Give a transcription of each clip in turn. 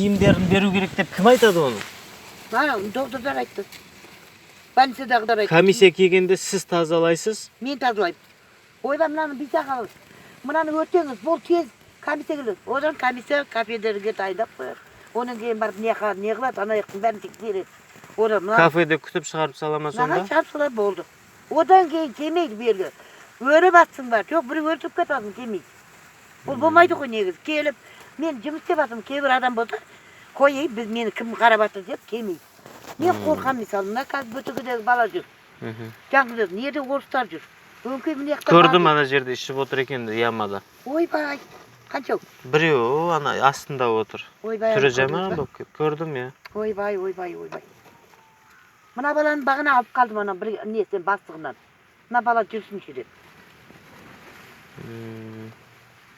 киімдерін беру керек деп кім айтады оны? Доктор айтты. Больницадағылар айтты. Комиссия келгенде сіз тазалайсыз? Мен тазалаймын. Ойбай, мынаны бүйте қалыңыз. Мынаны өтеңіз, бұл тез комиссия келеді. Одан комиссия кафедерге дайындап қояды. Онан кейін барып не қылады, ана жақтың бәрін тексереді. Кафеде күтіп шығарып сала ма сонда? Шығарып сала болды. Одан кейін келмейді бергі. Өріп атсың ба, жоқ бір өртіп кетіп келмейді. Бұл болмайды ғой негізі. Келіп, мен жұмыс істеп жатырмын, кейбір адам болса, қойы, біз мені кім қарап жатыр деп келмейді. Мен қорқам мысалы, мына қазір бөтігідегі бала жүр. Жаңғыз неде орыстар жүр. Көрдім ана жерде ішіп отыр екен ямада. Ойбай, қанша? Біреу ана астында отыр. Түрі жаман болып кетті. Көрдім я. Ойбай. Мына баланы бағына алып қалдым ана бір несен бастығынан. Мына бала жүрсінші деп.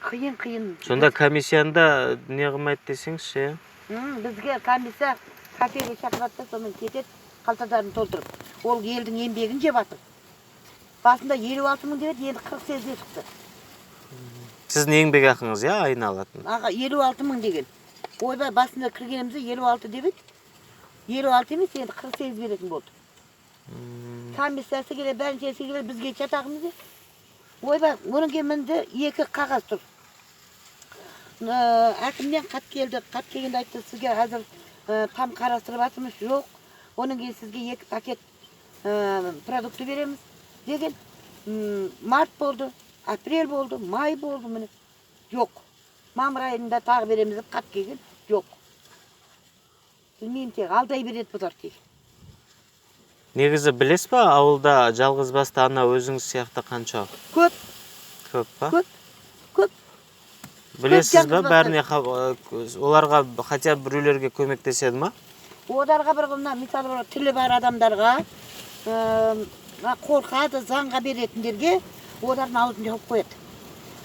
Қиын. Сонда комиссияда не қылмайды десеңізші? Бізге комиссия кафеге шақырады, сонымен кетеді, қалталарын толтырып. Ол елдің еңбегін жеп жатыр. Басында 56 мың деп еді, енді 48-ге шықты. Сіздің еңбек ақыңыз, я, айына алатын? 56 мың деген. Ойбай, басында кіргенімізде 56 деп еді. 56 емес, енді 48 беретін болды. Комиссиясы келе, бәріншесі келе, бізге жатағымыз. Ойбай, оның кемінде 2 қағаз тұр. Әкімнен қат келді, қат келгенде айтты, сізге әзір там қарастырып атымыз жоқ. Оның кейін сізге 2 пакет продукты береміз деген. Март болды, апрель болды, май болды, міне. Жоқ. Мамыр айында тағы береміз деп қат келген, жоқ. Білмеймін тек, алдай береді бұлар тек. Негізі білесіз ба, ауылда жалғыз басты ана өзіңіз сияқты қанша? Көп. Көп па? Көп. Білесіз ба, бәріне оларға хотя біреулерге көмектеседі ма? Оларға бір ғылна, мысалы тілі бар адамдарға, қорқады, заңға беретіндерге, олардың аузын жауып қояды.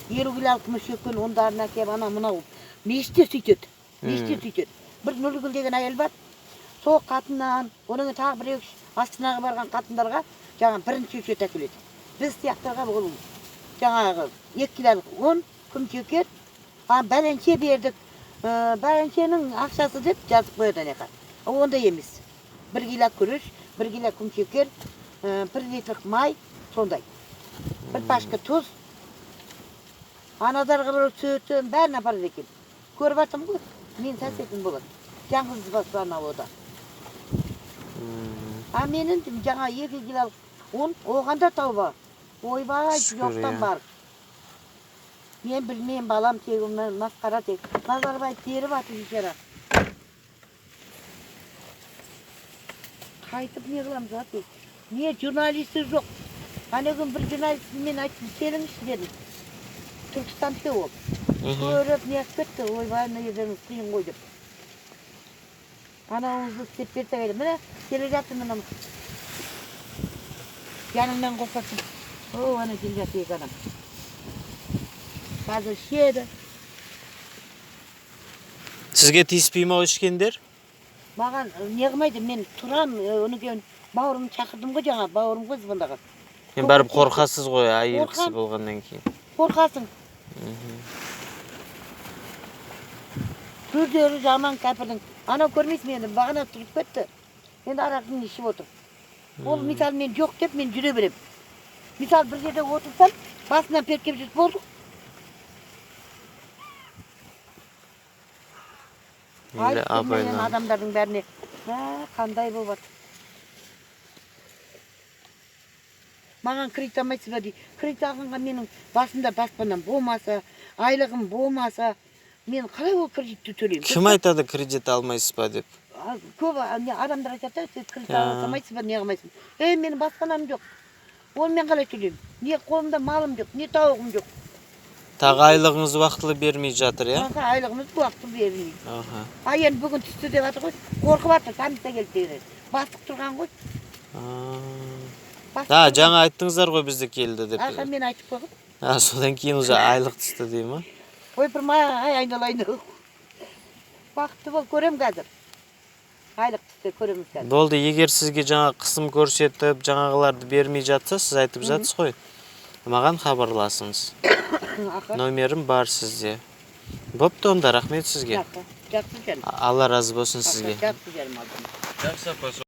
50 килолық мүшекпен ондарына кеп, ана мынау мешітте сөйтеді. Бір Нұргүл деген әйел бар, сол қатыннан, оның тағы бір Астанаға барған қатындарға жаңа бірінші өшет әкеледі. Біз сияқтарға бұл жаңағы 2 килолық 10 күмшекер, бәленше бердік. Бәленшенің ақшасы деп жазып қояды анеқа. Ондай емес. 1 кило күріш, 1 кило күмшекер, 1 литрлік май, сондай. 1 пачка тұз. Анадарға сөйтін бәрін апарады екен. Көріп атым ғой, мен сәсетін болады. Жаңғыз басты ана ода. Менің жаңа 2 килолық 10, оғанда тауба. Ойбай, жоқтан бар. Мен білмеймін, балам тегімнен масқара тек. Назарбай теріп аты жекера. Қайтып не қыламыз аты? Не, журналисті жоқ. Күн бір журналисті мен айтып, келіңізші дедім. Түркістанды ол. Көріп не әспетті, ойбай, не едіңіз қиын қой деп. Анауыңызды істеп берді қайды. Міне, келе жатыр мұнам. Жаныңнан қосасың. Ана келе жатыр екі адам. Қазір шеді. Сізге тиіспей ма ішкендер? Маған не қылмайды, мен тұрам, оны кейін бауырымды шақырдым ғой жаңа, бауырым ғой звондаған. Мен барып қорқасыз ғой, әйел кісі болғаннан кейін. Қорқасың. Көздері жаман кәпірдің. Анау көрмейсің енді, бағана тұрып кетті. Енді арақын ішіп отыр. Ол мисал мен жоқ деп, мен жүре берем. Мисал бір жерде отырсам, басынан перкеп жүріп болдық. Айтып адамдардың бәріне, қандай болып жатыр. Маған кредит алмайсыз ба дейді. Кредит алғанға менің басында баспанам болмаса, айлығым болмаса, мен қалай ол кредитті төлеймін? Кім айтады кредит алмайсыз ба деп? Көп адамдар айтады, сіз кредит алмайсыз ба, не қылмайсыз? Менің баспанам жоқ. Оны мен қалай төлеймін? Не қолымда малым жоқ, не тауығым жоқ. Тағы айлығыңыз уақытылы бермей жатыр, я? Айлығымыз уақытылы бермей. Енді бүгін түсті деп жатыр ғой, қорқып жатыр, комиссия келді деген. Бастық тұрған ғой. Жаңа айттыңыздар ғой бізді келді деп. Мен айтып қойғым. Содан кейін уже айлық түсті дей ма? Ойпырмай, айналайын. Бақытты бол, көрем қазір. Айлық түсті көреміз қазір. Болды, егер сізге жаңа қысым көрсетіп, жаңағыларды бермей жатса, сіз айтып жатсыз ғой. Маған хабарласыңыз. Номерім бар сізде. Бопты онда, рахмет сізге. Жақсы жаным. Алла разы болсын сізге. Жақсы жаным алдым. Жақсы апа.